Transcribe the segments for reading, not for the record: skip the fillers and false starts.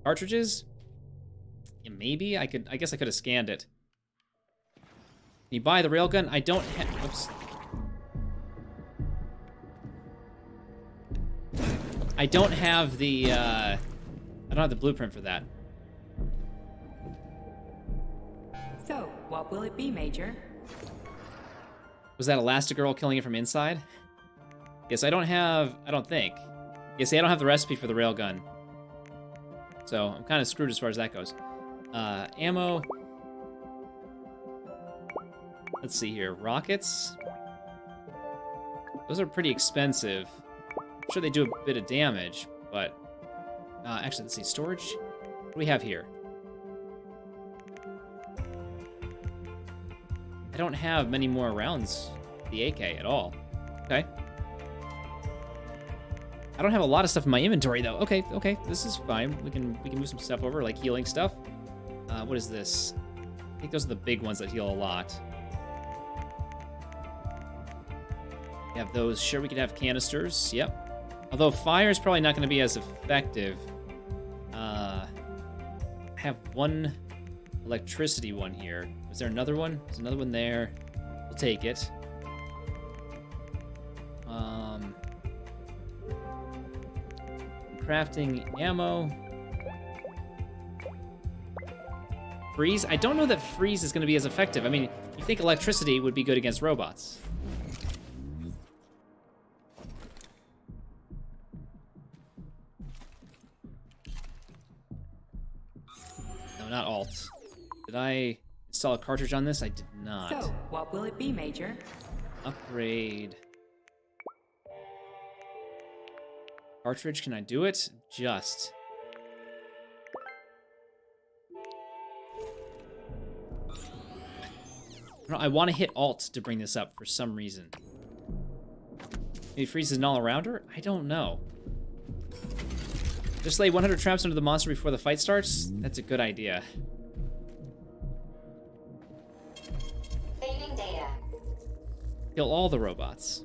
Cartridges? Yeah, maybe I could. I guess I could have scanned it. Can you buy the railgun? I don't have. Oops. I don't have the. I don't have the blueprint for that. So, what will it be, Major? Was that Elastigirl killing it from inside? Yes, I don't have. I don't think. Yes, I don't have the recipe for the railgun. So I'm kind of screwed as far as that goes. Ammo. Let's see here. Rockets. Those are pretty expensive. I'm sure they do a bit of damage, but... actually, let's see. Storage? What do we have here? I don't have many more rounds with the AK at all. Okay. I don't have a lot of stuff in my inventory, though. Okay, this is fine. We can move some stuff over, like healing stuff. What is this? I think those are the big ones that heal a lot. We have those. Sure, we could have canisters. Yep. Although fire is probably not going to be as effective. I have one electricity one here. Was there another one? There's another one there. We'll take it. Crafting ammo. Freeze? I don't know that freeze is going to be as effective. I mean, you think electricity would be good against robots. No, not alt. Did I install a cartridge on this? I did not. So, what will it be, Major? Upgrade. Cartridge, can I do it? Just. I want to hit alt to bring this up for some reason. Maybe freezes an all-arounder? I don't know. Just lay 100 traps under the monster before the fight starts? That's a good idea. Saving data. Kill all the robots.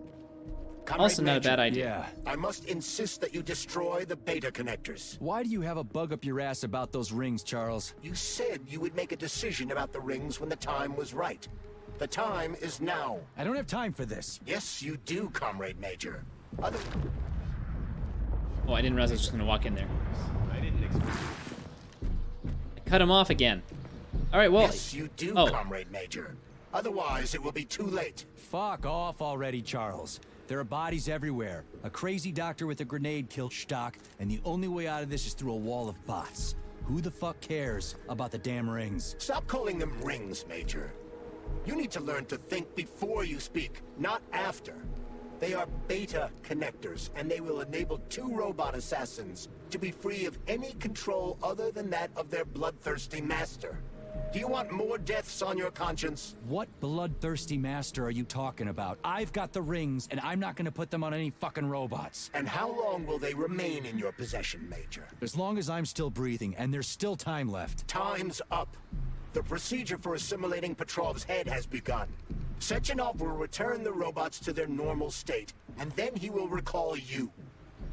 Comrade Also not a Major, bad idea. Yeah. I must insist that you destroy the beta connectors. Why do you have a bug up your ass about those rings, Charles? You said you would make a decision about the rings when the time was right. The time is now. I don't have time for this. Yes, you do, Comrade Major. Oh, I didn't realize I was just gonna walk in there. I didn't expect. I cut him off again. All right, well. Yes, you do, Oh. Comrade Major. Otherwise, it will be too late. Fuck off already, Charles. There are bodies everywhere. A crazy doctor with a grenade killed Stock, and the only way out of this is through a wall of bots. Who the fuck cares about the damn rings? Stop calling them rings, Major. You need to learn to think before you speak, not after. They are beta connectors, and they will enable 2 robot assassins to be free of any control other than that of their bloodthirsty master. Do you want more deaths on your conscience? What bloodthirsty master are you talking about? I've got the rings, and I'm not gonna put them on any fucking robots. And how long will they remain in your possession, Major? As long as I'm still breathing, and there's still time left. Time's up. The procedure for assimilating Petrov's head has begun. Sechenov will return the robots to their normal state, and then he will recall you.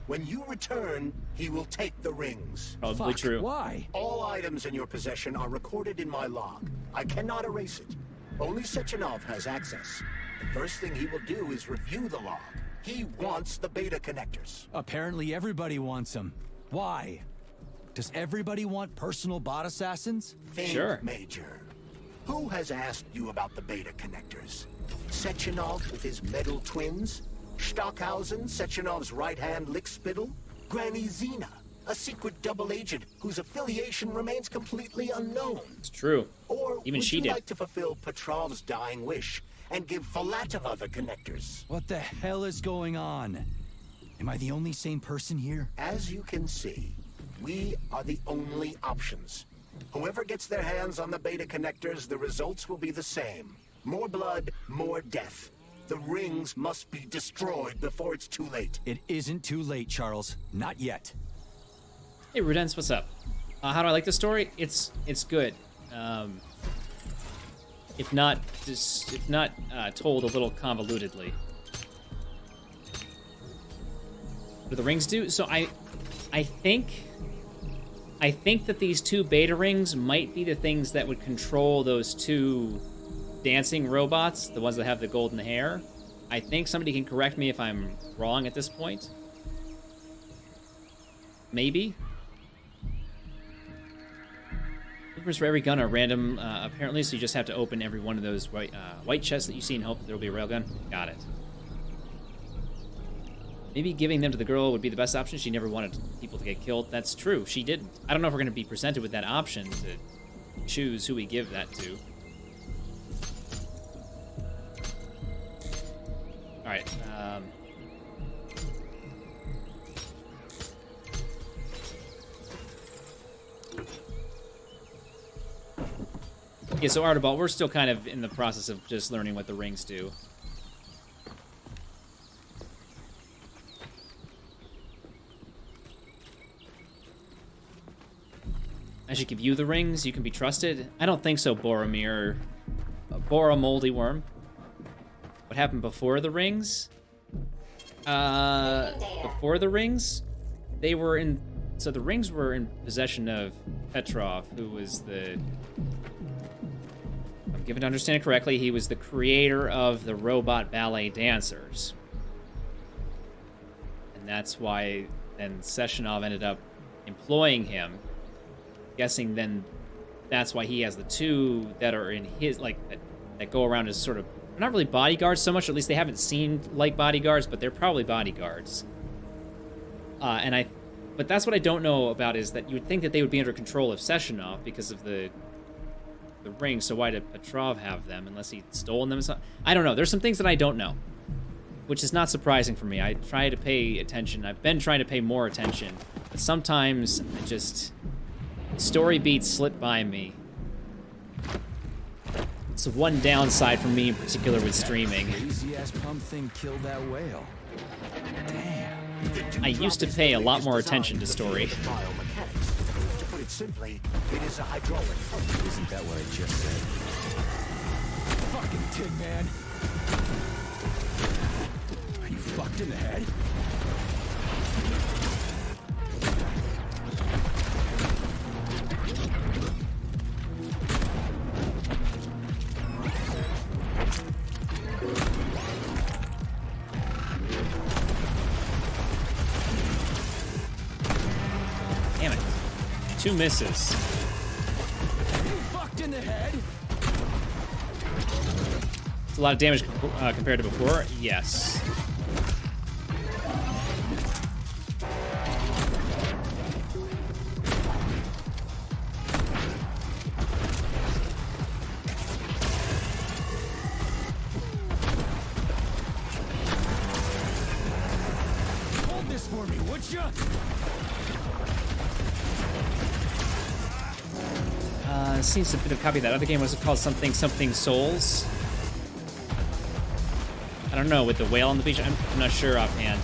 When you return, he will take the rings. Probably true. Why? All items in your possession are recorded in my log. I cannot erase it. Only Sechenov has access. The first thing he will do is review the log. He wants the beta connectors. Apparently everybody wants them. Why? Does everybody want personal bot assassins? Think, Sure. Major. Who has asked you about the beta connectors? Sechenov with his metal twins? Stockhausen, Sechenov's right-hand lickspittle? Granny Zena, a secret double agent whose affiliation remains completely unknown? It's true. Or Even would she you did. like to fulfill Petrov's dying wish and give Filatova the connectors? What the hell is going on? Am I the only sane person here? As you can see, we are the only options. Whoever gets their hands on the beta connectors, the results will be the same. More blood, more death. The rings must be destroyed before it's too late. It isn't too late, Charles. Not yet. Hey, Rudens, what's up? How do I like the story? It's good. If not told a little convolutedly. What do the rings do? So I think I think that these 2 beta rings might be the things that would control those 2 dancing robots, the ones that have the golden hair. I think somebody can correct me if I'm wrong at this point. Maybe. Blueprints for every gun are random, apparently, so you just have to open every one of those white chests that you see and hope that there will be a railgun. Got it. Maybe giving them to the girl would be the best option. She never wanted people to get killed. That's true. She didn't. I don't know if we're going to be presented with that option to choose who we give that to. All right. Yeah, so Artibald, we're still kind of in the process of just learning what the rings do. I should give you the rings. You can be trusted. I don't think so, Boromir. Bora Moldy Worm. What happened before the rings? Before the rings, they were in. So the rings were in possession of Petrov, who was the. If I'm given to understand it correctly, he was the creator of the robot ballet dancers, and that's why then Sessionov ended up employing him. Guessing then that's why he has the 2 that are in his, like, that go around as sort of, not really bodyguards so much, at least they haven't seemed like bodyguards, but they're probably bodyguards. But that's what I don't know about, is that you would think that they would be under control of Sessionov because of the ring, so why did Petrov have them, unless he'd stolen them? I don't know. There's some things that I don't know, which is not surprising for me. I try to pay attention. I've been trying to pay more attention, but sometimes I just... story beats slip by me. It's the one downside for me in particular with streaming. Crazy ass pump thing killed that whale. Damn. I used to pay a lot more attention to story. Biomechanics. To put it simply, it is a hydraulic pump. Isn't that what I just said? Fucking Tig, man. Are you fucked in the head? Damn it. 2 misses. Fucked in the head. It's a lot of damage compared to before. Yes. Hold this for me, would ya? Seems a bit of copy of that other game. Was it called something Souls? I don't know, with the whale on the beach. I'm not sure offhand.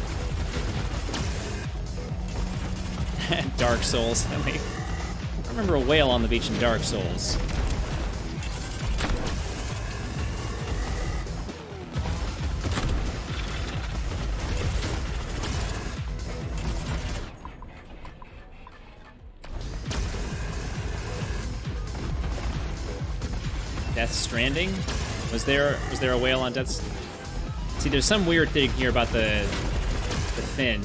Dark Souls. I mean, I remember a whale on the beach in Dark Souls. Death Stranding? Was there a whale on Death? See, there's some weird thing here about the fin.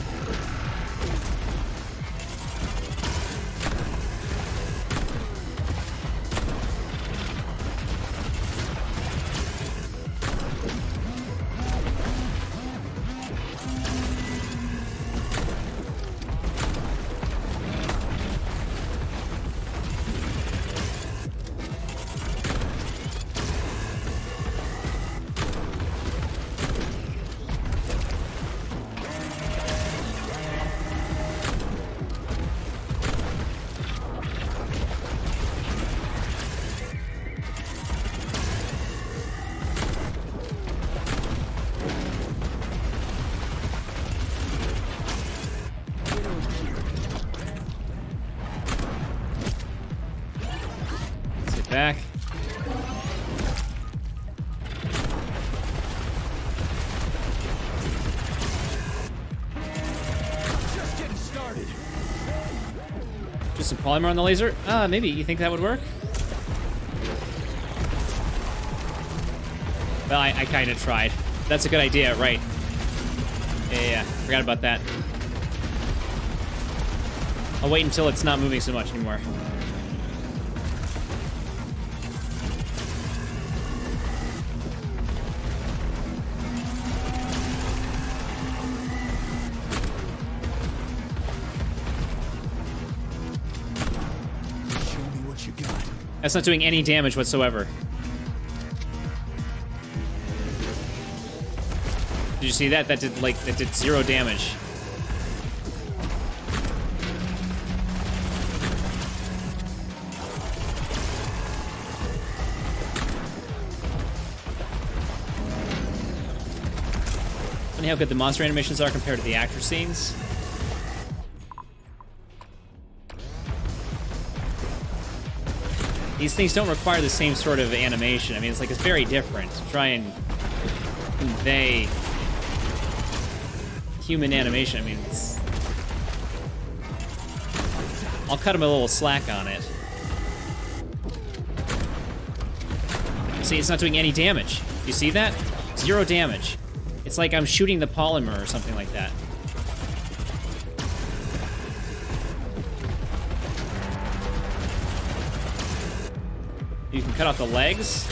Back. Just getting started. Just some polymer on the laser? Maybe. You think that would work? Well, I kind of tried. That's a good idea, right? Yeah, forgot about that. I'll wait until it's not moving so much anymore. Show me what you got. That's not doing any damage whatsoever. Did you see that? That did 0 damage. Funny how good the monster animations are compared to the actor scenes. These things don't require the same sort of animation. I mean, it's very different to try and convey human animation. I mean, I'll cut him a little slack on it. See, it's not doing any damage. You see that? 0 damage. It's like I'm shooting the polymer or something like that. You can cut off the legs.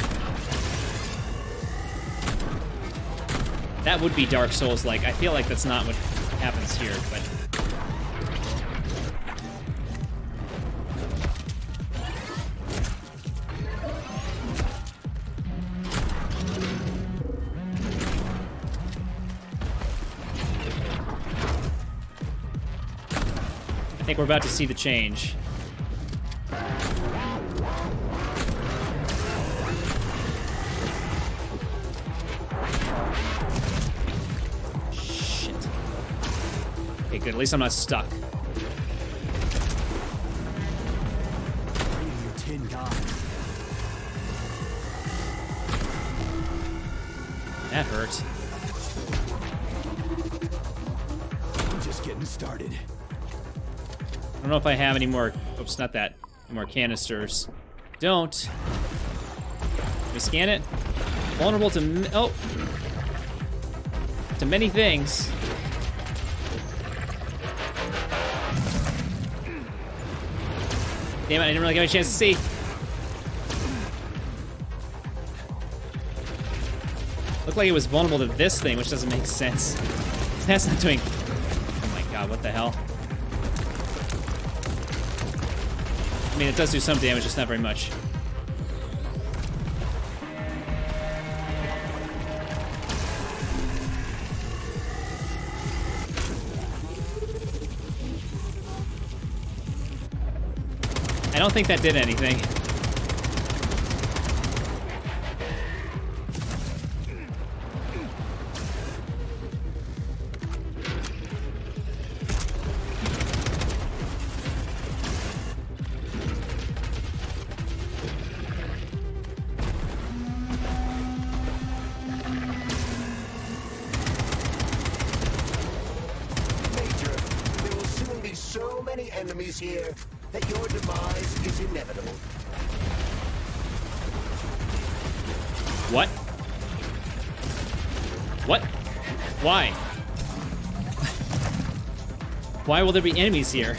That would be Dark Souls-like. I feel like that's not what happens here, but... I think we're about to see the change. Okay, good. At least I'm not stuck. Your tin god. That hurt. I'm just getting started. I don't know if I have any more... Oops, not that. Any more canisters. Don't. Let me scan it. Vulnerable to... Oh! To many things. Damn it, I didn't really get a chance to see. Looked like it was vulnerable to this thing, which doesn't make sense. That's not doing... Oh my god, what the hell? I mean, it does do some damage, just not very much. I don't think that did anything. Major, there will soon be so many enemies here that your demise is inevitable. What? What? Why? Why will there be enemies here?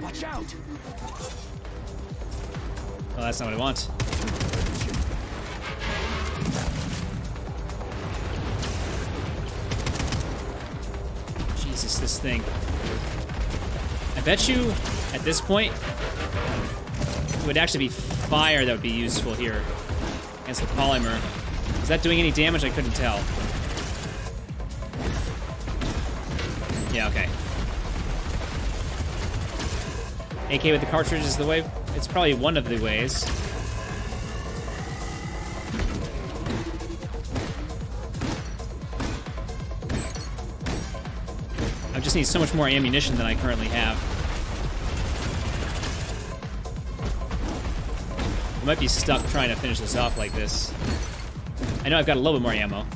Watch out! Oh, that's not what I want. Jesus, this thing. I bet you, at this point, it would actually be fire that would be useful here against the polymer. Is that doing any damage? I couldn't tell. Yeah, okay. AK with the cartridge is the way. It's probably one of the ways. I'm just just need so much more ammunition than I currently have. I might be stuck trying to finish this off like this. I know I've got a little bit more ammo.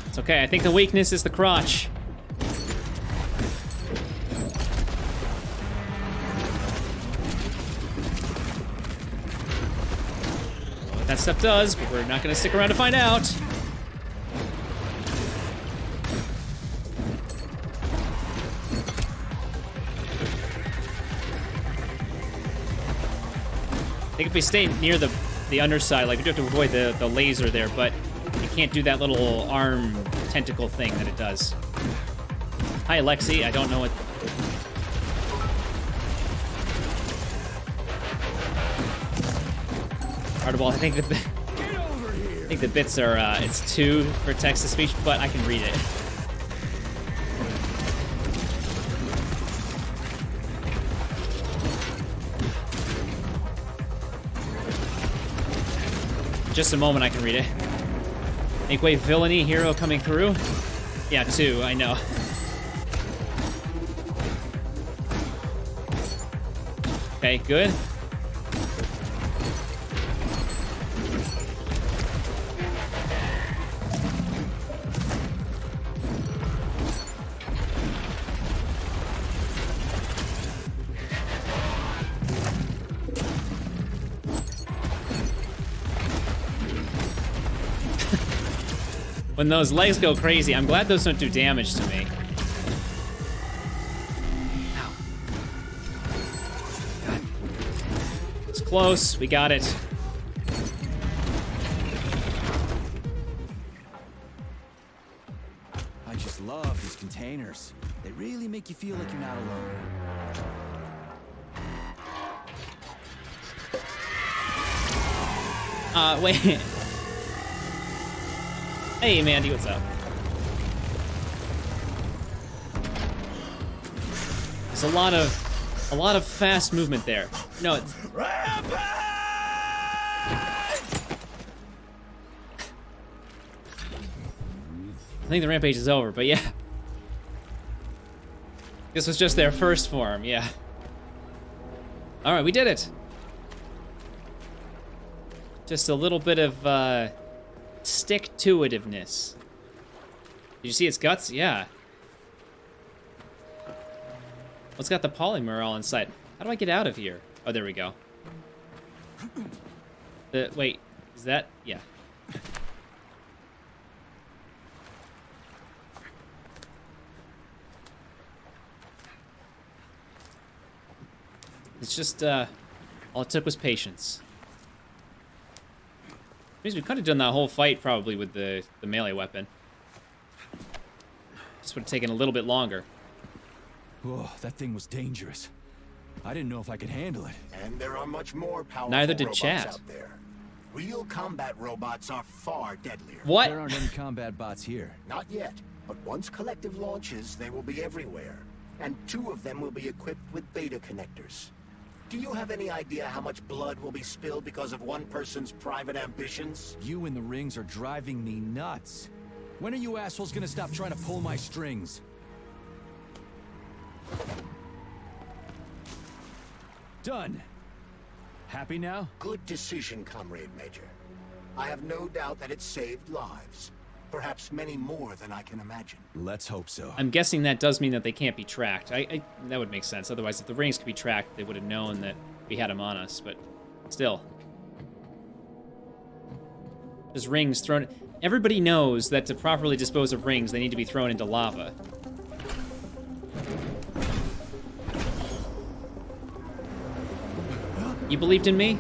It's okay, I think the weakness is the crotch. What that stuff does, but we're not gonna stick around to find out. I think if we stay near the underside, like we do have to avoid the laser there, but you can't do that little arm tentacle thing that it does. Hi, Alexi. I don't know what. Artable, I think the bits are it's 2 for text to speech, but I can read it. Just a moment, I can read it. Make way, villainy, hero coming through. Yeah, 2, I know. Okay, good. When those legs go crazy, I'm glad those don't do damage to me. Ow. God. It's close, we got it. I just love these containers. They really make you feel like you're not alone. Wait. Hey, Mandy, what's up? There's a lot of fast movement there. No, it's... I think the rampage is over, but yeah. This was just their first form, yeah. Alright, we did it. Just a little bit of, stick-to-itiveness. Did you see its guts? Yeah. What's got the polymer all inside? How do I get out of here? Oh, there we go. Wait, is that? Yeah. It's just, all it took was patience. Means we could have done that whole fight probably with the melee weapon. Just would have taken a little bit longer. Oh, that thing was dangerous. I didn't know if I could handle it. And there are much more powerful Neither did robots Chat. out there. Real combat robots are far deadlier. What? There aren't any combat bots here. Not yet, but once Collective launches, they will be everywhere. And 2 of them will be equipped with beta connectors. Do you have any idea how much blood will be spilled because of one person's private ambitions? You and the rings are driving me nuts. When are you assholes gonna stop trying to pull my strings? Done. Happy now? Good decision, Comrade Major. I have no doubt that it saved lives. Perhaps many more than I can imagine. Let's hope so. I'm guessing that does mean that they can't be tracked. That would make sense. Otherwise, if the rings could be tracked, they would have known that we had them on us, but still. Just rings thrown... Everybody knows that to properly dispose of rings, they need to be thrown into lava. You believed in me?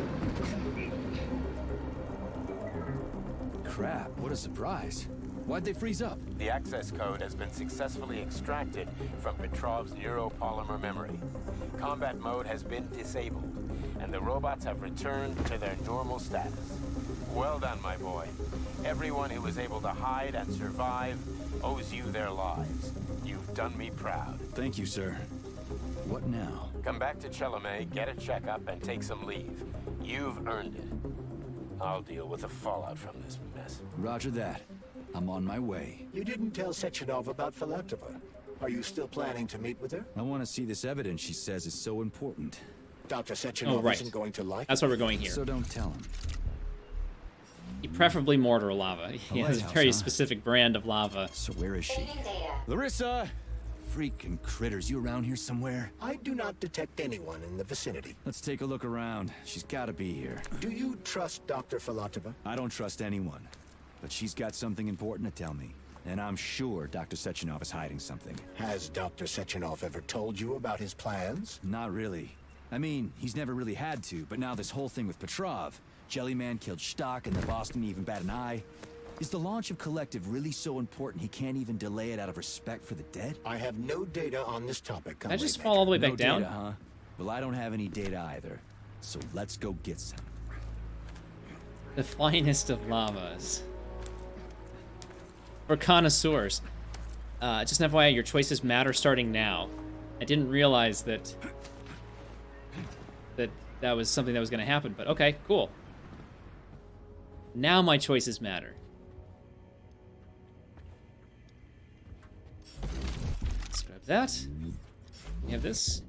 Crap, what a surprise. Why'd they freeze up? The access code has been successfully extracted from Petrov's neuropolymer memory. Combat mode has been disabled, and the robots have returned to their normal status. Well done, my boy. Everyone who was able to hide and survive owes you their lives. You've done me proud. Thank you, sir. What now? Come back to Chelomey, get a checkup, and take some leave. You've earned it. I'll deal with the fallout from this mess. Roger that. I'm on my way. You didn't tell Sechenov about Filatova. Are you still planning to meet with her? I want to see this evidence she says is so important. Dr. Sechenov right. isn't going to like That's why we're going here. So don't tell him. Preferably mortar lava. He has a lighthouse, very huh? specific brand of lava. So where is she? Larissa! Freaking critters, you around here somewhere? I do not detect anyone in the vicinity. Let's take a look around. She's gotta be here. Do you trust Dr. Filatova? I don't trust anyone. But she's got something important to tell me. And I'm sure Dr. Sechenov is hiding something. Has Dr. Sechenov ever told you about his plans? Not really. I mean, he's never really had to, but now this whole thing with Petrov, Jellyman killed Stock and the boss didn't even bat an eye. Is the launch of Collective really so important he can't even delay it out of respect for the dead? I have no data on this topic. Did I just fall all the way back No down? data, huh? Well, I don't have any data either. So let's go get some. The finest of lavas. For connoisseurs. Just an FYI, your choices matter starting now. I didn't realize that that was something that was going to happen, but okay, cool. Now my choices matter. Let's grab that. We have this.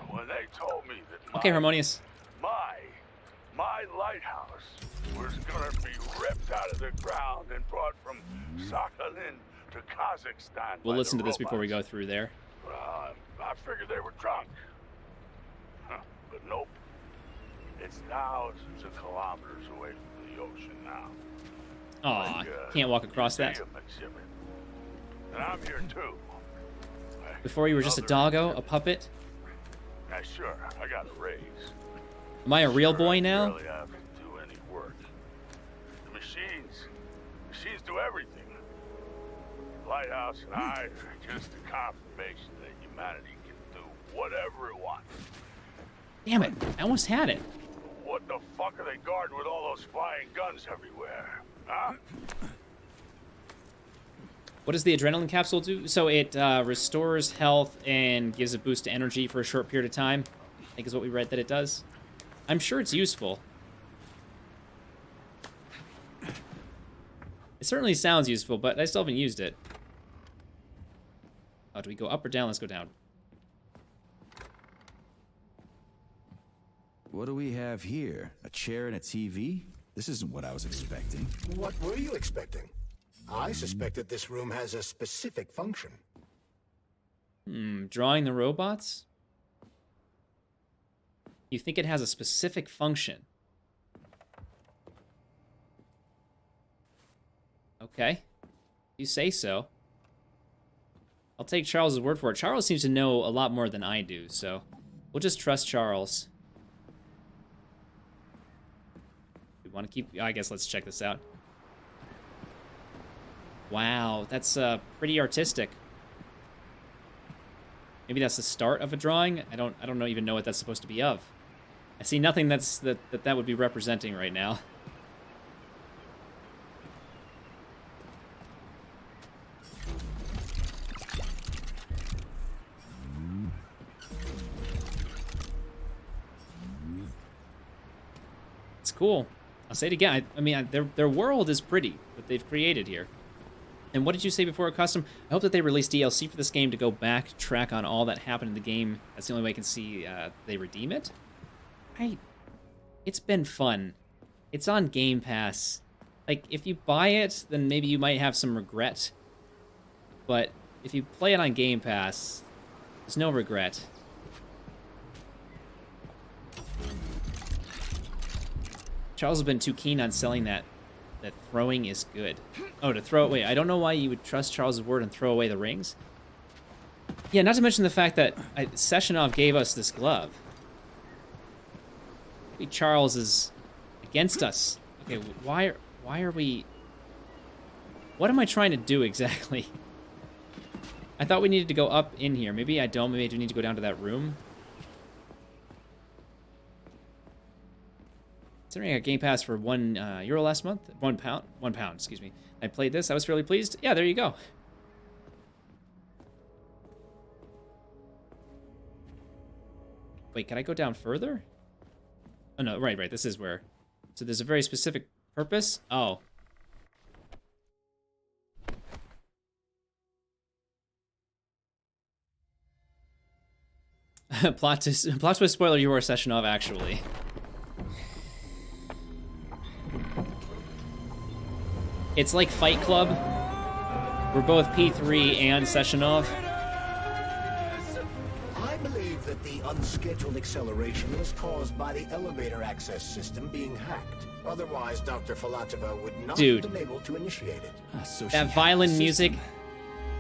When they told me that Okay, Harmonious. my lighthouse was gonna be ripped out of the ground and brought from Sakhalin to Kazakhstan. We'll by listen the to this before we robots. go through there. I figured they were drunk. But nope. It's thousands of kilometers away from the ocean now. Aw, Like, can't walk across that. museum exhibit. And I'm here too. Before you were just a Another doggo, a exhibit. puppet. Yeah, sure, I got a raise. Am I a real Sure, boy I now? barely have to do any work. The machines do everything. Lighthouse and I are just a confirmation that humanity can do whatever it wants. Damn it, I almost had it. What the fuck are they guarding with all those flying guns everywhere? Huh? What does the adrenaline capsule do? So it restores health and gives a boost to energy for a short period of time. I think is what we read that it does. I'm sure it's useful. It certainly sounds useful, but I still haven't used it. Oh, do we go up or down? Let's go down. What do we have here? A chair and a TV? This isn't what I was expecting. What were you expecting? I suspected this room has a specific function. Drawing the robots? You think it has a specific function? Okay. You say so. I'll take Charles's word for it. Charles seems to know a lot more than I do, so we'll just trust Charles. We want to keep... I guess let's check this out. Wow, that's pretty artistic. Maybe that's the start of a drawing. I don't even know what that's supposed to be of. I see nothing that would be representing right now. It's cool. I'll say it again. I mean, their world is pretty, what they've created here. And what did you say before, Custom? I hope that they release DLC for this game to go back, track on all that happened in the game. That's the only way I can see they redeem it. It's been fun. It's on Game Pass. Like, if you buy it, then maybe you might have some regret. But if you play it on Game Pass, there's no regret. Charles has been too keen on selling that throwing is good. Oh, to throw it away. I don't know why you would trust Charles' word and throw away the rings. Yeah, not to mention the fact that Sechenov gave us this glove. Maybe Charles is against us. Okay, why are we... What am I trying to do exactly? I thought we needed to go up in here. Maybe I don't. Maybe I do need to go down to that room. Considering I got Game Pass for €1 last month, £1, excuse me. I played this. I was fairly pleased. Yeah, there you go. Wait, can I go down further? Oh, no, right. This is where... So there's a very specific purpose? Oh. Plot twist spoiler, you are Sechenov, actually. It's like Fight Club. We're both P3 and Sechenov. I believe that the unscheduled acceleration was caused by the elevator access system being hacked. Otherwise, Dr. Filatova would not Dude. have been able to initiate it. So she That hacked violin the music, system.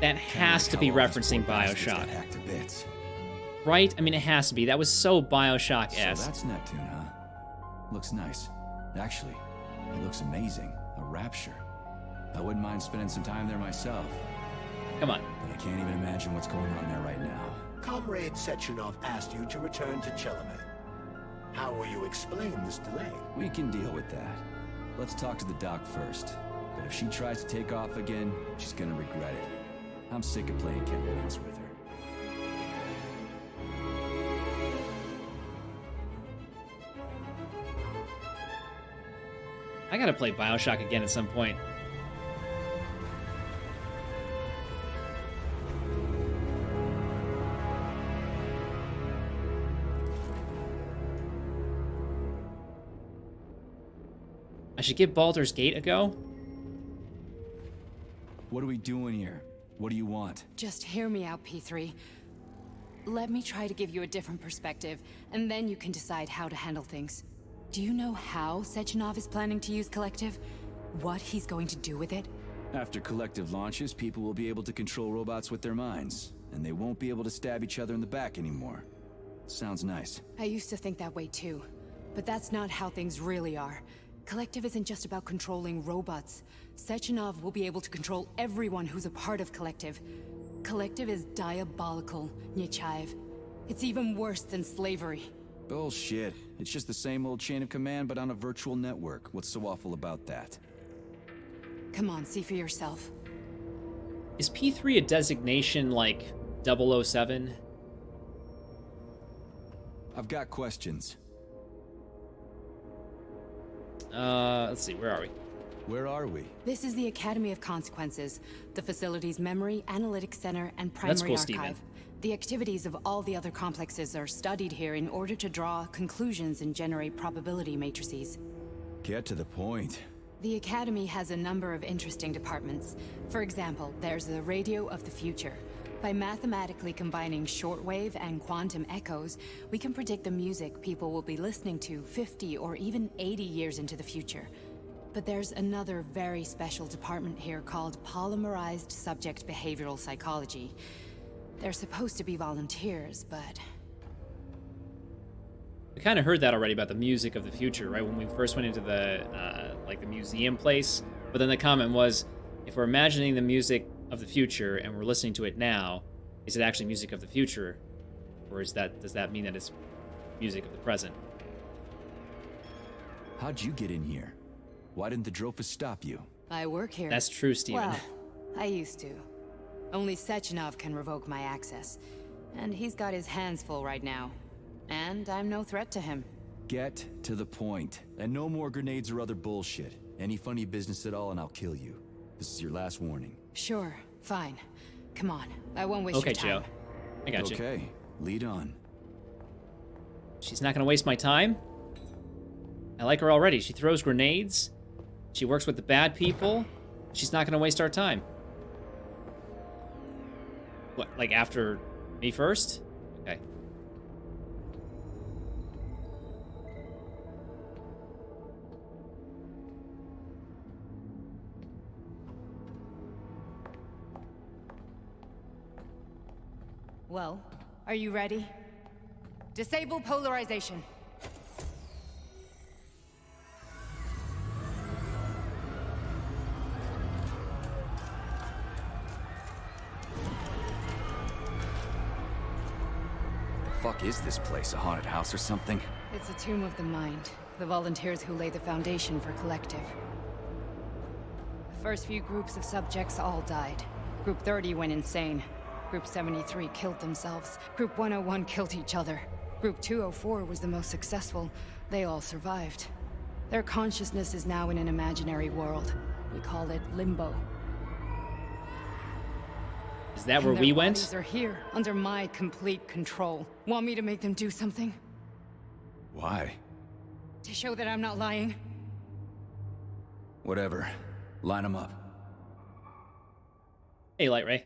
that has to be Kinda like how all referencing these poor bastards Bioshock. got hacked to bits. Right? I mean, it has to be. That was so Bioshock-esque. So that's Neptune, huh? Looks nice. Actually, it looks amazing. A rapture. I wouldn't mind spending some time there myself, Come on. but I can't even imagine what's going on there right now. Comrade Sechenov asked you to return to Chelamet. How will you explain this delay? We can deal with that. Let's talk to the doc first. But if she tries to take off again, she's gonna regret it. I'm sick of playing cat and mouse with her. I gotta play Bioshock again at some point. I should give Baldur's Gate a go. What are we doing here? What do you want? Just hear me out, P3. Let me try to give you a different perspective, and then you can decide how to handle things. Do you know how Sechenov is planning to use Collective? What he's going to do with it? After Collective launches, people will be able to control robots with their minds, and they won't be able to stab each other in the back anymore. Sounds nice. I used to think that way too, but that's not how things really are. Collective isn't just about controlling robots. Sechenov will be able to control everyone who's a part of Collective. Collective is diabolical, Nechayev. It's even worse than slavery. Bullshit. It's just the same old chain of command, but on a virtual network. What's so awful about that? Come on, see for yourself. Is P3 a designation like 007? I've got questions. Let's see, where are we? Where are we? This is the Academy of Consequences, the facility's memory, analytics center, and primary That's cool, archive. Steven. The activities of all the other complexes are studied here in order to draw conclusions and generate probability matrices. Get to the point. The Academy has a number of interesting departments. For example, there's the Radio of the Future. By mathematically combining shortwave and quantum echoes, we can predict the music people will be listening to 50 or even 80 years into the future. But there's another very special department here called Polymerized Subject Behavioral Psychology. They're supposed to be volunteers, but... We kind of heard that already about the music of the future, right? When we first went into the, like, the museum place. But then the comment was, if we're imagining the music of the future and we're listening to it now, is it actually music of the future? Or does that mean that it's music of the present? How'd you get in here? Why didn't the Drofus stop you? I work here. That's true, Steven. Well, I used to. Only Sechenov can revoke my access. And he's got his hands full right now. And I'm no threat to him. Get to the point. And no more grenades or other bullshit. Any funny business at all and I'll kill you. This is your last warning. Sure, fine. Come on, I won't waste Okay, your time. Joe. I got you. Okay, lead on. She's not gonna waste my time. I like her already. She throws grenades. She works with the bad people. She's not gonna waste our time. What, like after me first? Okay. Well, are you ready? Disable polarization. Fuck is this place? A haunted house or something? It's a tomb of the mind. The volunteers who lay the foundation for Collective. The first few groups of subjects all died. Group 30 went insane. Group 73 killed themselves. Group 101 killed each other. Group 204 was the most successful. They all survived. Their consciousness is now in an imaginary world. We call it Limbo. Is that where And we their went? bodies are here, under my complete control. Want me to make them do something? Why? To show that I'm not lying? Whatever. Line them up. Hey, Light Ray.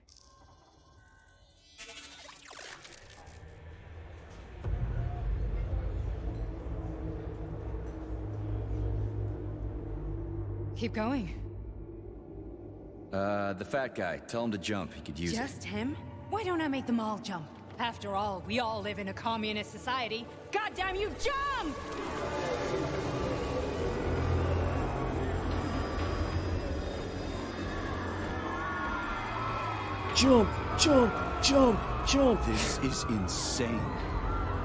Keep going. The fat guy. Tell him to jump. He could use it. Just him? Why don't I make them all jump? After all, we all live in a communist society. Goddamn you, jump! Jump, jump, jump, jump. This is insane.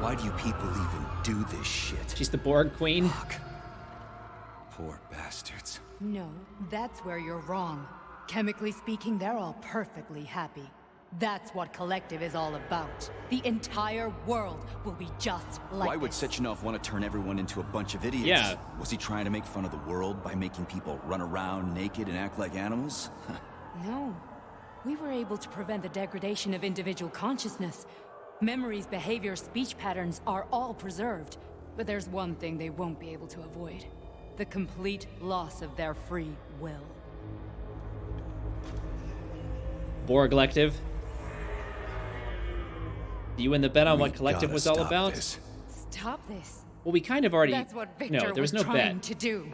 Why do you people even do this shit? She's the Borg Queen. Fuck. Poor bastards. No, that's where you're wrong. Chemically speaking, they're all perfectly happy. That's what Collective is all about. The entire world will be just like Why would this. Sechenov want to turn everyone into a bunch of idiots? Yeah. Was he trying to make fun of the world by making people run around naked and act like animals? No. We were able to prevent the degradation of individual consciousness. Memories, behavior, speech patterns are all preserved. But there's one thing they won't be able to avoid. The complete loss of their free will. Borg Collective. You and the bet on what We Collective gotta was all stop about? this. Stop this. Well, we kind of already... That's what Victor No, there was no trying bet. to do.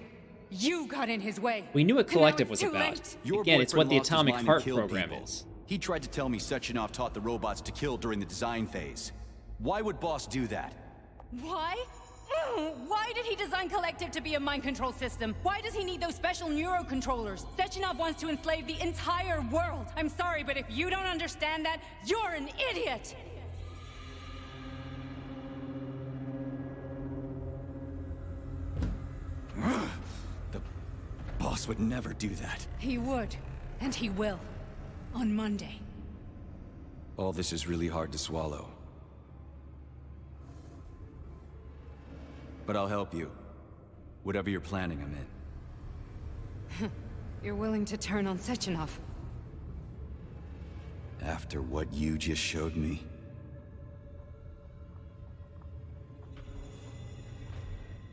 You got in his way. We knew what And now Collective it's was too about. late. Your Again, it's what boyfriend the lost his Atomic mind and Heart killed program people. is. He tried to tell me Sechenov taught the robots to kill during the design phase. Why would Boss do that? Why? Why did he design Collective to be a mind control system? Why does he need those special neurocontrollers? Sechenov wants to enslave the entire world. I'm sorry, but if you don't understand that, you're an idiot! The boss would never do that. He would, and he will. On Monday. All this is really hard to swallow. But I'll help you. Whatever you're planning, I'm in. You're willing to turn on Sechenov. After what you just showed me.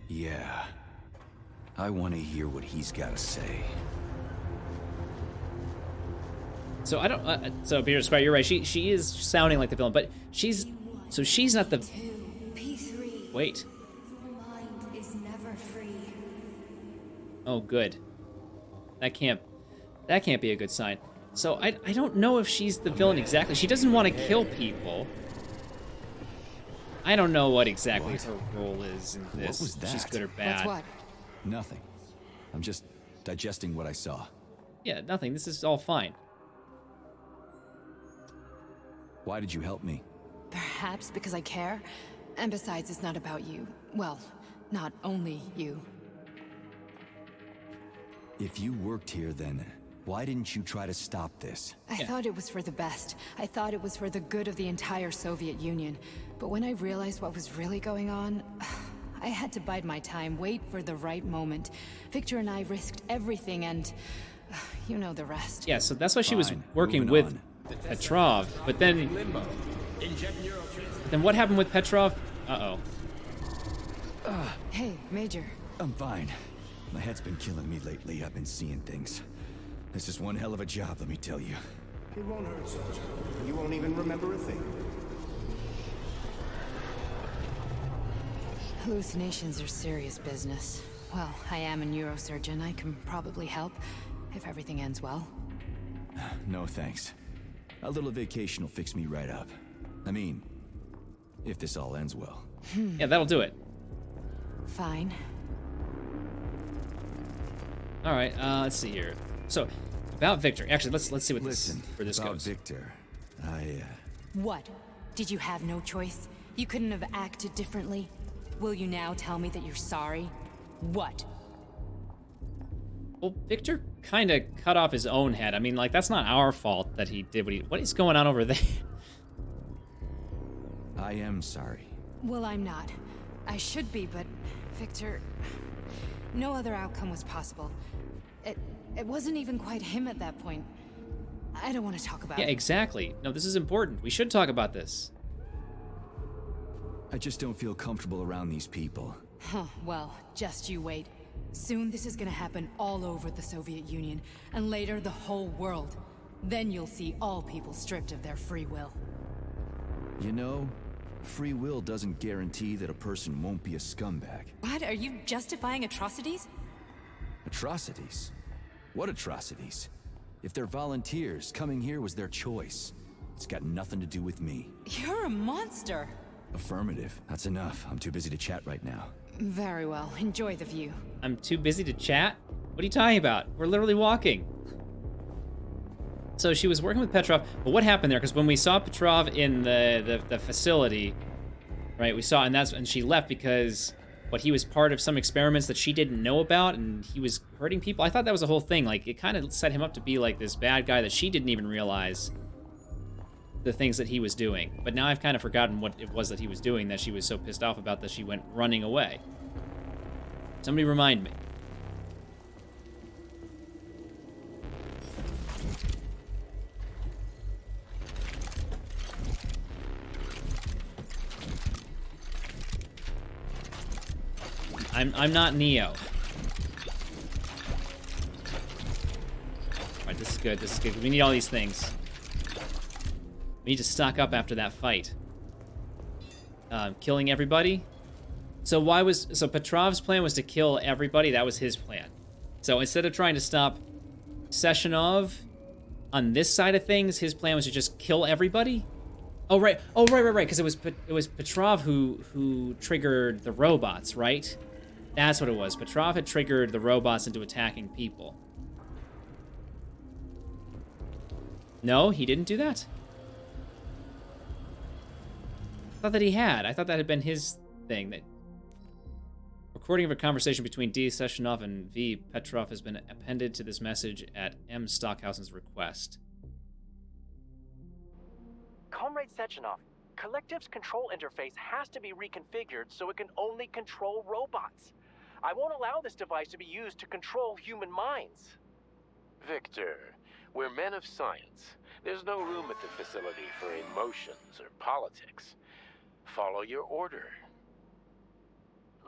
Yeah. I want to hear what he's got to say. So I don't... so Peter Squire, you're right. She is sounding like the villain, but she's... So she's not the... P3. Wait. Your mind is never free. Oh, good. That can't be a good sign. So I don't know if she's the villain exactly. She doesn't want to kill people. I don't know what exactly What? her role is in this. was If she's that? good or bad. That's what? Nothing. I'm just digesting what I saw. Yeah, nothing. This is all fine. Why did you help me? Perhaps because I care. And besides, it's not about you. Well, not only you. If you worked here, then why didn't you try to stop this? I thought it was for the best. I thought it was for the good of the entire Soviet Union. But when I realized what was really going on, I had to bide my time, wait for the right moment. Victor and I risked everything and... you know the rest. Yeah, so that's why she was Fine, working moving with on. Petrov. But then what happened with Petrov? Uh-oh. Hey, Major. I'm fine. My head's been killing me lately. I've been seeing things. This is one hell of a job, let me tell you. It won't hurt, soldier. You won't even remember a thing. Hallucinations are serious business. Well, I am a neurosurgeon. I can probably help, if everything ends well. No thanks. A little vacation will fix me right up. I mean, if this all ends well. Yeah, that'll do it. Fine. All right, let's see here. So, about Victor. Actually, let's see what Listen, where this about goes. Victor, What? Did you have no choice? You couldn't have acted differently? Will you now tell me that you're sorry? What? Well, Victor kind of cut off his own head. I mean, like, that's not our fault that he did what is going on over there? I am sorry. Well, I'm not. I should be, but Victor... No other outcome was possible. It wasn't even quite him at that point. I don't want to talk about Yeah, it. exactly. No, this is important. We should talk about this. I just don't feel comfortable around these people. Huh, well, just you wait. Soon this is gonna happen all over the Soviet Union, and later the whole world. Then you'll see all people stripped of their free will. You know, free will doesn't guarantee that a person won't be a scumbag. What? Are you justifying atrocities? Atrocities? What atrocities? If they're volunteers, coming here was their choice. It's got nothing to do with me. You're a monster. Affirmative. That's enough. I'm too busy to chat right now. Very well. Enjoy the view. I'm too busy to chat? What are you talking about? We're literally walking. So she was working with Petrov, but what happened there? Because when we saw Petrov in the facility, right, we saw, and she left because, he was part of some experiments that she didn't know about, and he was hurting people. I thought that was the whole thing. Like, it kind of set him up to be like this bad guy that she didn't even realize the things that he was doing. But now I've kind of forgotten what it was that he was doing that she was so pissed off about that she went running away. Somebody remind me. I'm not Neo. Alright, this is good, this is good. We need all these things. We need to stock up after that fight. Killing everybody? So Petrov's plan was to kill everybody? That was his plan. So instead of trying to stop Sechenov on this side of things, his plan was to just kill everybody? Oh, right. Oh, right, because it was Petrov who triggered the robots, right? That's what it was. Petrov had triggered the robots into attacking people. No, he didn't do that? I thought that he had. I thought that had been his thing. That recording of a conversation between D. Sechenov and V. Petrov has been appended to this message at M. Stockhausen's request. Comrade Sechenov, Collective's control interface has to be reconfigured so it can only control robots. I won't allow this device to be used to control human minds. Victor, we're men of science. There's no room at the facility for emotions or politics. Follow your order.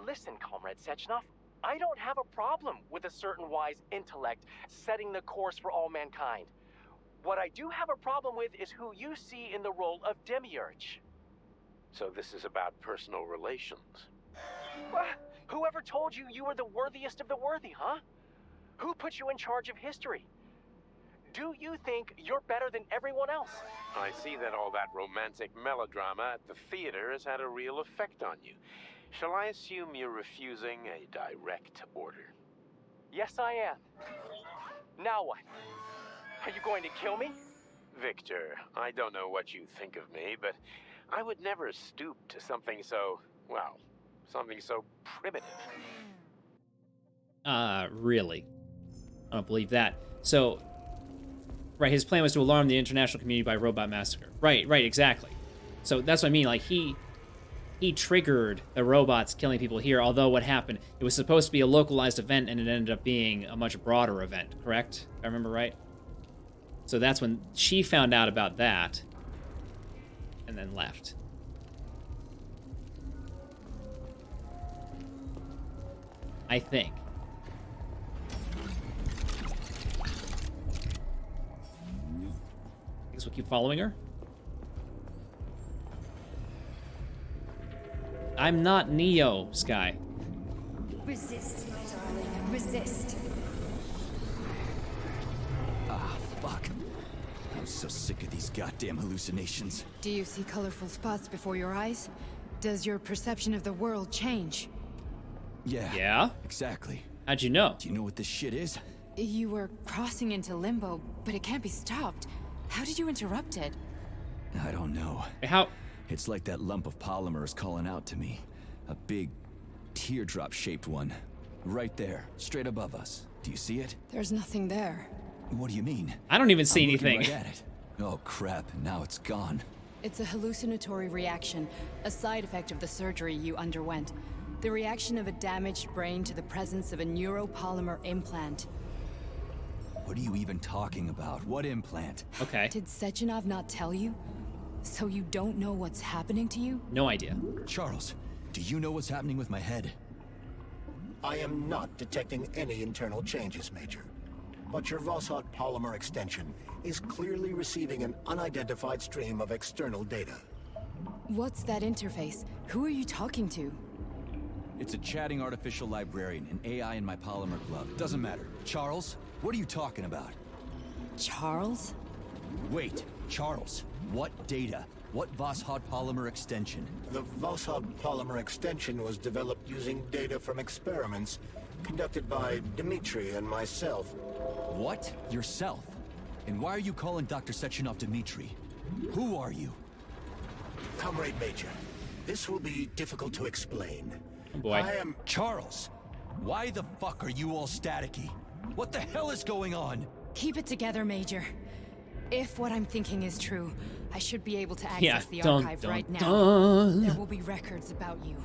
Listen, Comrade Sechenov, I don't have a problem with a certain wise intellect setting the course for all mankind. What I do have a problem with is who you see in the role of Demiurge. So this is about personal relations. Whoever told you you were the worthiest of the worthy, huh? Who put you in charge of history? Do you think you're better than everyone else? I see that all that romantic melodrama at the theater has had a real effect on you. Shall I assume you're refusing a direct order? Yes, I am. Now what? Are you going to kill me? Victor, I don't know what you think of me, but I would never stoop to something so, well, something so primitive. Really? I don't believe that. So, right, his plan was to alarm the international community by robot massacre. Right, exactly. So that's what I mean, like, he triggered the robots killing people here, although what happened, it was supposed to be a localized event, and it ended up being a much broader event, correct? If I remember right? So that's when she found out about that, and then left. I think. I guess we'll keep following her. I'm not Neo, Sky. Resist, my darling. Resist. Ah, fuck. I'm so sick of these goddamn hallucinations. Do you see colorful spots before your eyes? Does your perception of the world change? Yeah. Yeah? Exactly. How'd you know? Do you know what this shit is? You were crossing into limbo, but it can't be stopped. How did you interrupt it? I don't know. How? It's like that lump of polymer is calling out to me. A big, teardrop-shaped one. Right there, straight above us. Do you see it? There's nothing there. What do you mean? I don't even see I'm looking anything. right at it. Oh crap, now it's gone. It's a hallucinatory reaction, a side effect of the surgery you underwent. The reaction of a damaged brain to the presence of a neuropolymer implant. What are you even talking about? What implant? Okay. Did Sechenov not tell you? So you don't know what's happening to you? No idea. Charles, do you know what's happening with my head? I am not detecting any internal changes, Major. But your Voskhod polymer extension is clearly receiving an unidentified stream of external data. What's that interface? Who are you talking to? It's a chatting artificial librarian, an AI in my polymer glove. It doesn't matter. Charles, what are you talking about? Charles? Wait, Charles, what data? What Voskhod polymer extension? The Voskhod polymer extension was developed using data from experiments conducted by Dmitri and myself. What? Yourself? And why are you calling Dr. Sechenov Dmitri? Who are you? Comrade Major, this will be difficult to explain. Oh boy. I am... Charles, why the fuck are you all staticky? What the hell is going on? Keep it together, Major. If what I'm thinking is true, I should be able to access Yeah, the dun, archive dun, right now. dun. There will be records about you.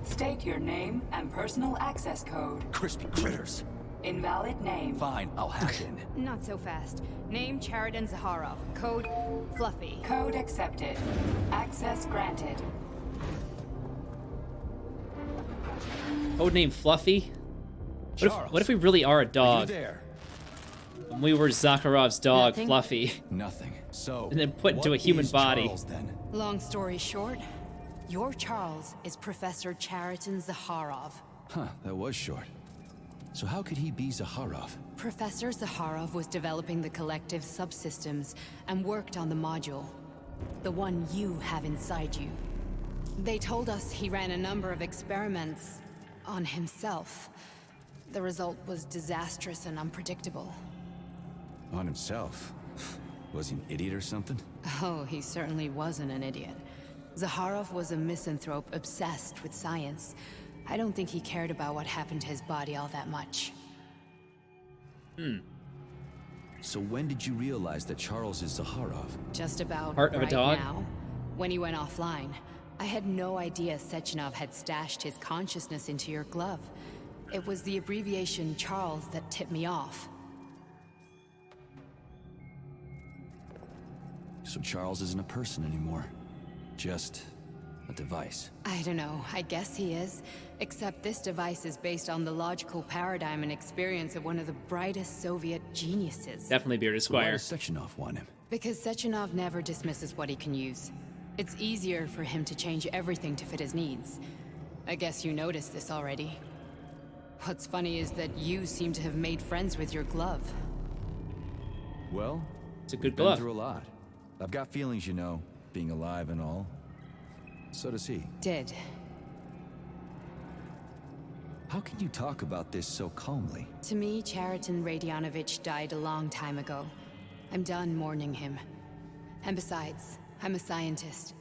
State your name and personal access code. Crispy critters. Invalid name. Fine, I'll hack in. Not so fast. Name Cheriton Zaharov. Code Fluffy. Code accepted. Access granted. Codename Fluffy? Charles, What if we really are a are you dog? there? And we were Zakharov's dog, Nothing. Fluffy. Nothing. So, And then put into what a human is body. Charles, then? Long story short, your Charles is Professor Cheriton Zaharov. Huh, that was short. So how could he be Zaharov? Professor Zaharov was developing the collective subsystems and worked on the module. The one you have inside you. They told us he ran a number of experiments on himself. The result was disastrous and unpredictable. On himself? Was he an idiot or something? Oh, he certainly wasn't an idiot. Zaharov was a misanthrope obsessed with science. I don't think he cared about what happened to his body all that much. So when did you realize that Charles is Zaharov? Just about Heart of a right dog? now, when he went offline. I had no idea Sechenov had stashed his consciousness into your glove. It was the abbreviation Charles that tipped me off. So Charles isn't a person anymore. Just a device. I don't know, I guess he is. Except this device is based on the logical paradigm and experience of one of the brightest Soviet geniuses. Definitely Bearded Why Squire. does Sechenov want him? Because Sechenov never dismisses what he can use. It's easier for him to change everything to fit his needs. I guess you noticed this already. What's funny is that you seem to have made friends with your glove. Well, It's a good we've been glove. through a lot. I've got feelings, you know, being alive and all. So does he. Did. How can you talk about this so calmly? To me, Cheriton Radionovich died a long time ago. I'm done mourning him. And besides, I'm a scientist.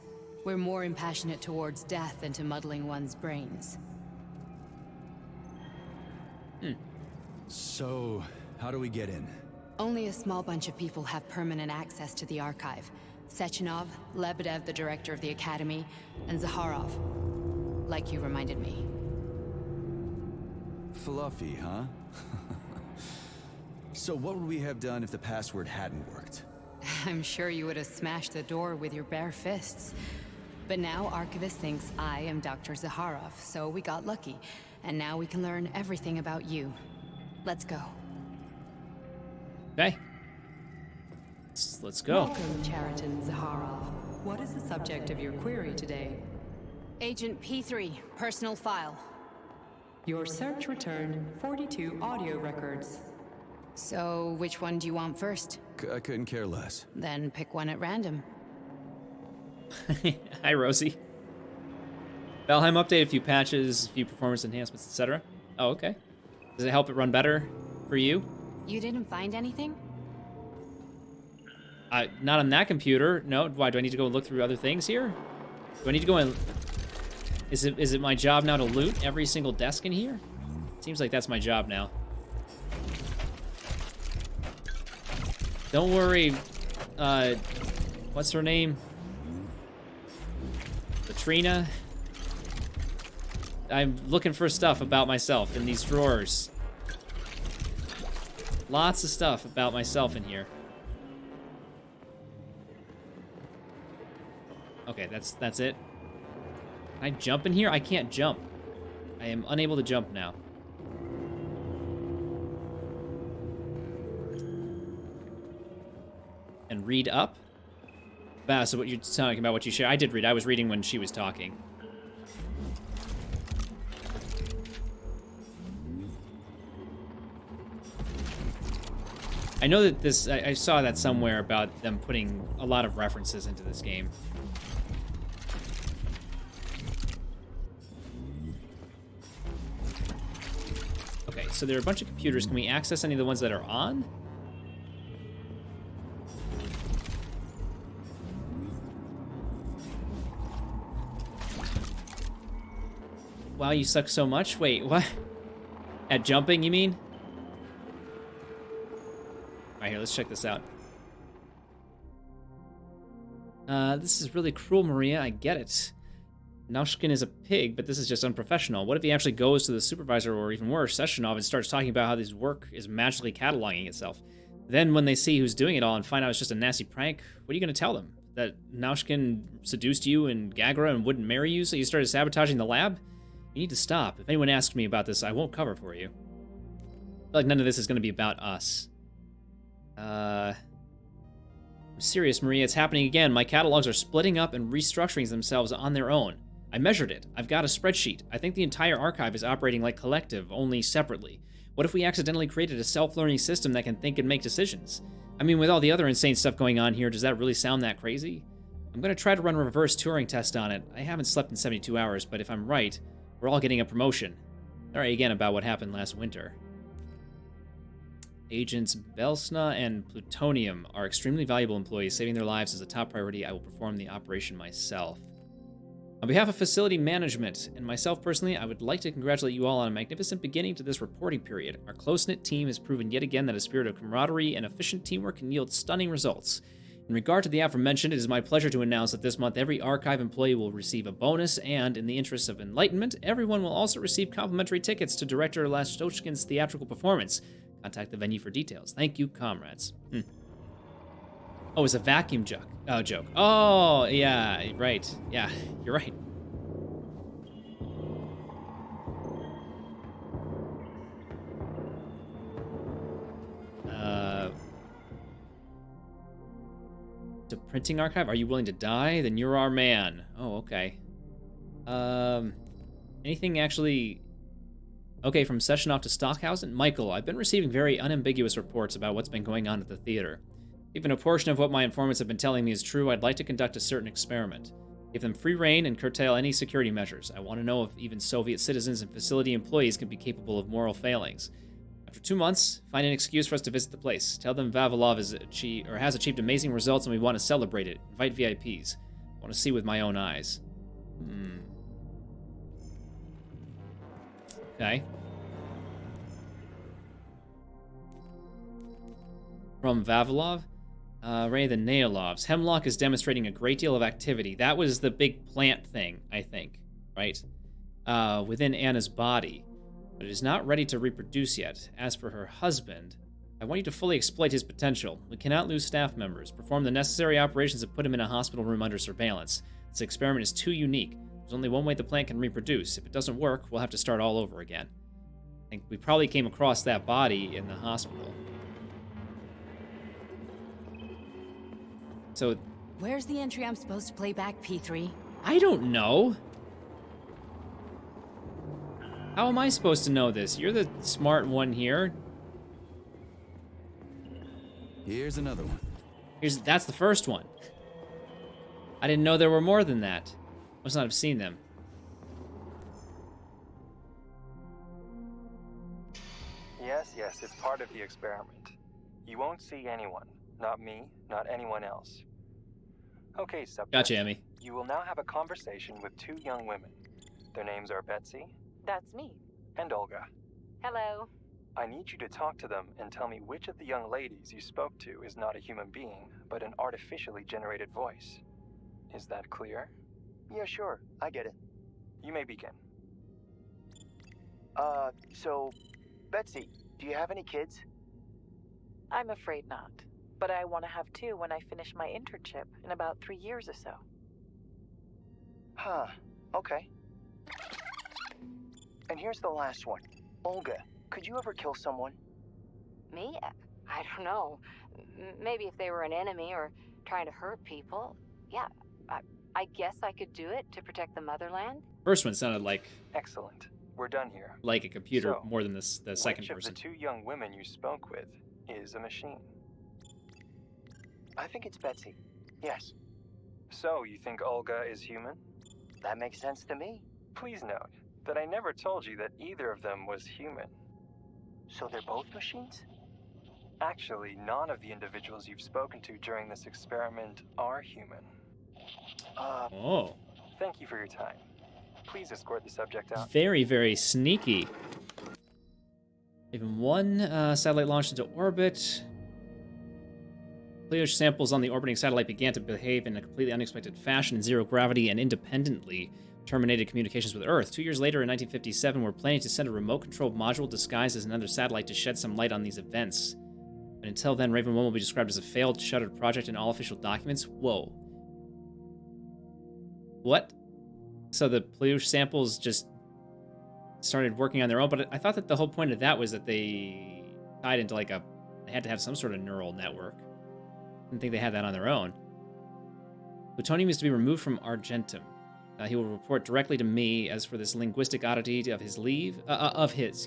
We're more impassionate towards death than to muddling one's brains. So, how do we get in? Only a small bunch of people have permanent access to the archive. Sechenov, Lebedev, the director of the Academy, and Zaharov. Like you reminded me. Fluffy, huh? So what would we have done if the password hadn't worked? I'm sure you would have smashed the door with your bare fists. But now Archivist thinks I am Dr. Zaharov, so we got lucky. And now we can learn everything about you. Let's go. Okay. Let's go. Welcome, Cheriton Zaharov. What is the subject of your query today? Agent P3, personal file. Your search returned 42 audio records. So, which one do you want first? I couldn't care less. Then pick one at random. Hi, Rosie. Valheim update, a few patches, a few performance enhancements, etc. Oh, okay. Does it help it run better for you? You didn't find anything? Not on that computer. No. Why, do I need to go look through other things here? Do I need to go and... Is it my job now to loot every single desk in here? Seems like that's my job now. Don't worry. What's her name? Latrina? I'm looking for stuff about myself in these drawers. Lots of stuff about myself in here. Okay, that's it. Can I jump in here? I can't jump. I am unable to jump now. And read up? So what you're talking about, what you share. I did read. I was reading when she was talking. I know that this, I saw that somewhere about them putting a lot of references into this game. Okay, so there are a bunch of computers. Can we access any of the ones that are on? Wow, you suck so much? Wait, what? At jumping, you mean? Alright, here, let's check this out. This is really cruel, Maria. I get it. Naushkin is a pig, but this is just unprofessional. What if he actually goes to the supervisor, or even worse, Sessionov, and starts talking about how this work is magically cataloging itself? Then when they see who's doing it all and find out it's just a nasty prank, what are you going to tell them? That Naushkin seduced you and Gagra and wouldn't marry you, so you started sabotaging the lab? You need to stop. If anyone asks me about this, I won't cover for you. I feel like none of this is going to be about us. I'm serious, Maria. It's happening again. My catalogs are splitting up and restructuring themselves on their own. I measured it. I've got a spreadsheet. I think the entire archive is operating like Collective, only separately. What if we accidentally created a self-learning system that can think and make decisions? I mean, with all the other insane stuff going on here, does that really sound that crazy? I'm going to try to run a reverse Turing test on it. I haven't slept in 72 hours, but if I'm right, we're all getting a promotion. Sorry again about what happened last winter. Agents Belsna and Plutonium are extremely valuable employees. Saving their lives is a top priority. I will perform the operation myself. On behalf of facility management and myself personally, I would like to congratulate you all on a magnificent beginning to this reporting period. Our close-knit team has proven yet again that a spirit of camaraderie and efficient teamwork can yield stunning results. In regard to the aforementioned, it is my pleasure to announce that this month every archive employee will receive a bonus, and in the interest of enlightenment, everyone will also receive complimentary tickets to Director Lastochkin's theatrical performance. Contact the venue for details. Thank you, comrades. Oh, it's a vacuum joke. Oh, yeah, right. Yeah, you're right. The printing archive? Are you willing to die? Then you're our man. Oh, okay. Anything actually... Okay, from Sessionov to Stockhausen? Michael, I've been receiving very unambiguous reports about what's been going on at the theater. Even a portion of what my informants have been telling me is true, I'd like to conduct a certain experiment. Give them free rein and curtail any security measures. I want to know if even Soviet citizens and facility employees can be capable of moral failings. After 2 months, find an excuse for us to visit the place. Tell them Vavilov has achieved amazing results and we want to celebrate it. Invite VIPs. I want to see with my own eyes. Okay. From Vavilov? Ray the Naolovs. Hemlock is demonstrating a great deal of activity. That was the big plant thing, I think, right? Within Anna's body. But it is not ready to reproduce yet. As for her husband, I want you to fully exploit his potential. We cannot lose staff members. Perform the necessary operations to put him in a hospital room under surveillance. This experiment is too unique. There's only one way the plant can reproduce. If it doesn't work, we'll have to start all over again. I think we probably came across that body in the hospital. So... Where's the entry I'm supposed to play back, P3? I don't know. How am I supposed to know this? You're the smart one here. Here's another one. That's the first one. I didn't know there were more than that. Must not have seen them. Yes, it's part of the experiment. You won't see anyone. Not me, not anyone else. Okay, subject. Gotcha, Emmy. You will now have a conversation with 2 young women. Their names are Betsy. That's me. And Olga. Hello. I need you to talk to them and tell me which of the young ladies you spoke to is not a human being, but an artificially generated voice. Is that clear? Yeah, sure. I get it. You may begin. So, Betsy, do you have any kids? I'm afraid not. But I want to have two when I finish my internship in about 3 years or so. Huh. Okay. And here's the last one. Olga, could you ever kill someone? Me? I don't know. Maybe if they were an enemy or trying to hurt people. Yeah, I guess I could do it to protect the motherland. First one sounded like... Excellent. We're done here. Like a computer So, more than the second which of person. the two young women you spoke with is a machine? I think it's Betsy. Yes. So, you think Olga is human? That makes sense to me. Please note that I never told you that either of them was human. So they're both machines? Actually, none of the individuals you've spoken to during this experiment are human. Oh. Thank you for your time. Please escort the subject out. Very, very sneaky. Even one satellite launched into orbit. Pleiadian samples on the orbiting satellite began to behave in a completely unexpected fashion in zero gravity and independently terminated communications with Earth. 2 years later, in 1957, we're planning to send a remote-controlled module disguised as another satellite to shed some light on these events. But until then, Raven 1 will be described as a failed, shuttered project in all official documents. Whoa. What? So the Pleiadian samples just started working on their own, but I thought that the whole point of that was that they tied into like they had to have some sort of neural network. I didn't think they had that on their own. Plutonium is to be removed from Argentum. He will report directly to me. As for this linguistic oddity of his leave it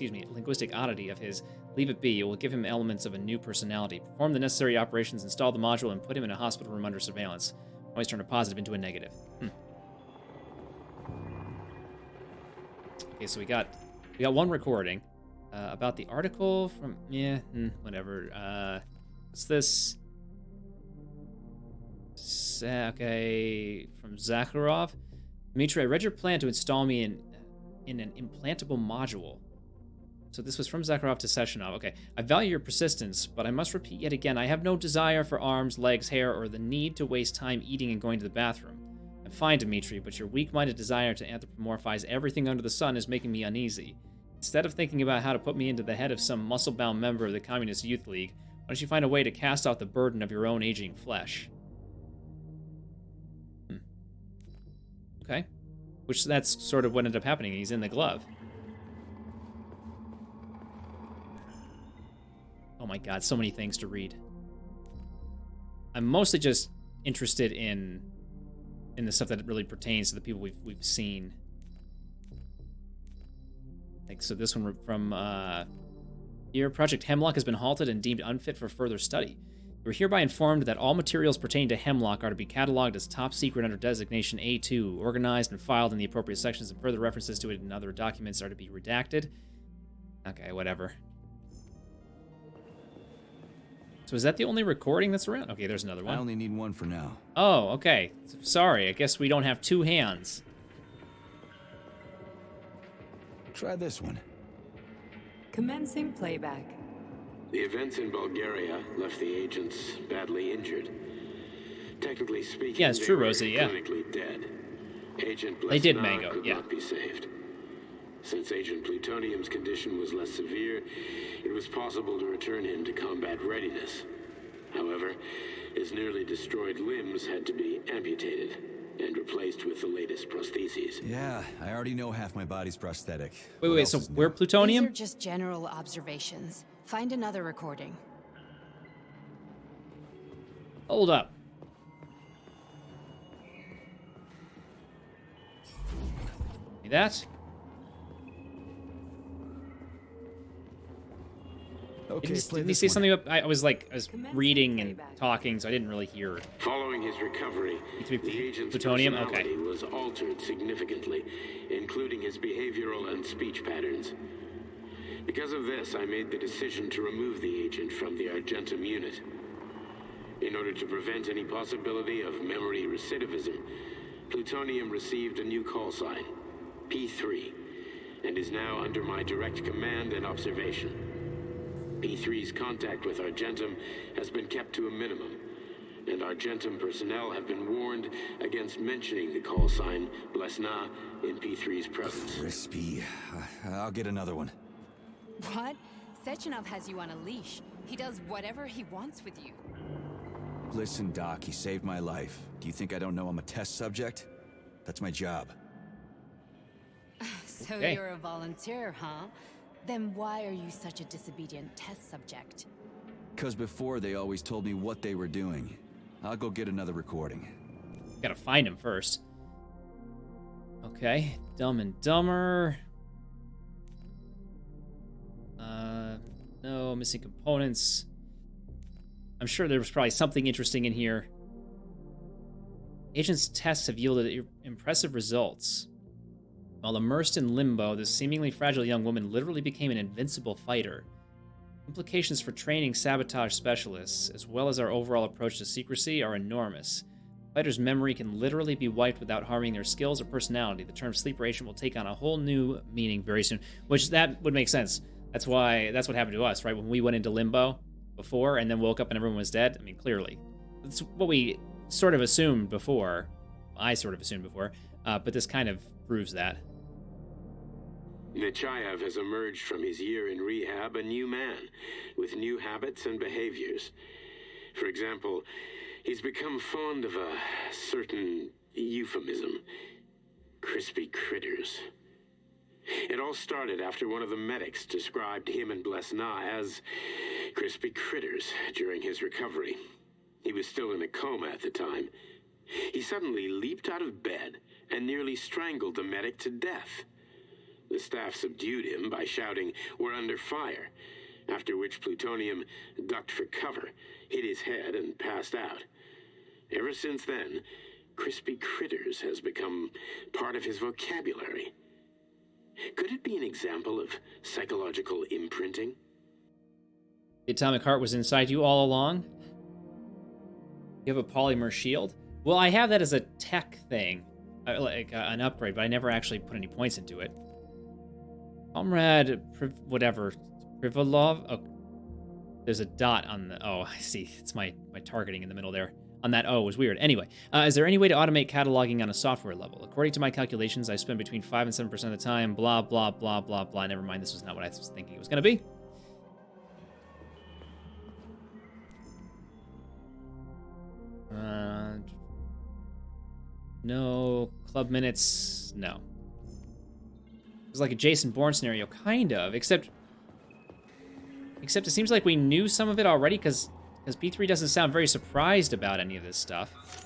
be. It will give him elements of a new personality. Perform the necessary operations, install the module, and put him in a hospital room under surveillance. Always turn a positive into a negative. Okay, so we got one recording about the article from whatever. What's this? Okay, from Zakharov. Dmitry, I read your plan to install me in an implantable module. So this was from Zakharov to Sessionov. Okay, I value your persistence, but I must repeat yet again, I have no desire for arms, legs, hair, or the need to waste time eating and going to the bathroom. I'm fine, Dmitry, but your weak-minded desire to anthropomorphize everything under the sun is making me uneasy. Instead of thinking about how to put me into the head of some muscle-bound member of the Communist Youth League, why don't you find a way to cast off the burden of your own aging flesh? Okay. Which that's sort of what ended up happening. He's in the glove. Oh my god, so many things to read. I'm mostly just interested in the stuff that really pertains to the people we've seen. Like, so this one from here, Project Hemlock has been halted and deemed unfit for further study. We're hereby informed that all materials pertaining to Hemlock are to be cataloged as top secret under designation A2, organized and filed in the appropriate sections, and further references to it in other documents are to be redacted. Okay, whatever. So is that the only recording that's around? Okay, there's another one. I only need one for now. Oh, okay. Sorry, I guess we don't have two hands. Try this one. Commencing playback. The events in Bulgaria left the agents badly injured. Technically speaking, yeah, it's true, they were Rosie, yeah. clinically dead. Agent They did Blesnar Mango, could yeah. not be saved. Since Agent Plutonium's condition was less severe, it was possible to return him to combat readiness. However, his nearly destroyed limbs had to be amputated and replaced with the latest prostheses. Yeah, I already know half my body's prosthetic. Wait, so we're Plutonium? These are just general observations. Find another recording. Hold up. See that? Okay, didn't he say something about... I was reading and talking, so I didn't really hear. Following his recovery, the agent's Plutonium? personality Okay. was altered significantly, including his behavioral and speech patterns. Because of this, I made the decision to remove the agent from the Argentum unit. In order to prevent any possibility of memory recidivism, Plutonium received a new call sign, P3, and is now under my direct command and observation. P3's contact with Argentum has been kept to a minimum, and Argentum personnel have been warned against mentioning the call sign Blesna in P3's presence. Crispy. I'll get another one. What? Sechenov has you on a leash. He does whatever he wants with you. Listen, Doc, he saved my life. Do you think I don't know I'm a test subject? That's my job. So Okay. you're a volunteer, huh? Then why are you such a disobedient test subject? 'Cause before they always told me what they were doing. I'll go get another recording. Gotta find him first. Okay, Dumb and Dumber. No, missing components. I'm sure there was probably something interesting in here. Agent's tests have yielded impressive results. While immersed in limbo, this seemingly fragile young woman literally became an invincible fighter. Implications for training sabotage specialists, as well as our overall approach to secrecy, are enormous. Fighter's memory can literally be wiped without harming their skills or personality. The term sleeper agent will take on a whole new meaning very soon, which that would make sense. That's what happened to us, right? When we went into limbo before and then woke up and everyone was dead. I mean, clearly. That's what we sort of assumed before. I sort of assumed before, but this kind of proves that. Nechayev has emerged from his year in rehab a new man, with new habits and behaviors. For example, he's become fond of a certain euphemism. Crispy critters. It all started after one of the medics described him and Blesna as crispy critters during his recovery. He was still in a coma at the time. He suddenly leaped out of bed and nearly strangled the medic to death. The staff subdued him by shouting, "We're under fire," after which Plutonium ducked for cover, hit his head, and passed out. Ever since then, crispy critters has become part of his vocabulary. Could it be an example of psychological imprinting? The atomic heart was inside you all along? You have a polymer shield? Well, I have that as a tech thing, like an upgrade, but I never actually put any points into it. Comrade, whatever, Privolov. Oh, there's a dot on the. Oh, I see. It's my targeting in the middle there. On that O was weird. Anyway, is there any way to automate cataloging on a software level? According to my calculations, I spend between 5 and 7% of the time. Blah blah blah blah blah. Never mind. This was not what I was thinking it was going to be. No club minutes. No. It's like a Jason Bourne scenario, kind of, except it seems like we knew some of it already, because P3 doesn't sound very surprised about any of this stuff.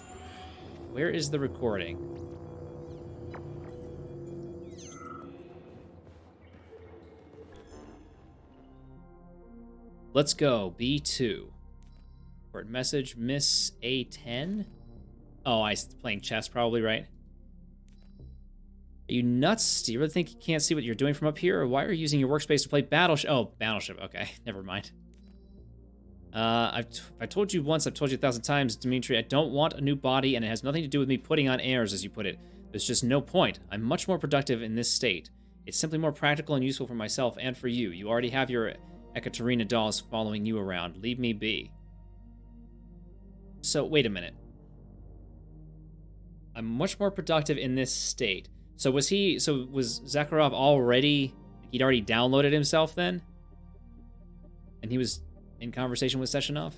Where is the recording? Let's go, B2. Report message, Miss A10? Oh, I was playing chess probably, right? Are you nuts? Do you really think you can't see what you're doing from up here? Or why are you using your workspace to play Battleship? Oh, Battleship. Okay, never mind. I told you once, I've told you 1,000 times, Dimitri, I don't want a new body, and it has nothing to do with me putting on airs, as you put it. There's just no point. I'm much more productive in this state. It's simply more practical and useful for myself and for you. You already have your Ekaterina dolls following you around. Leave me be. So, wait a minute. I'm much more productive in this state. So was Zakharov already, he'd already downloaded himself then? And he was in conversation with Sechenov?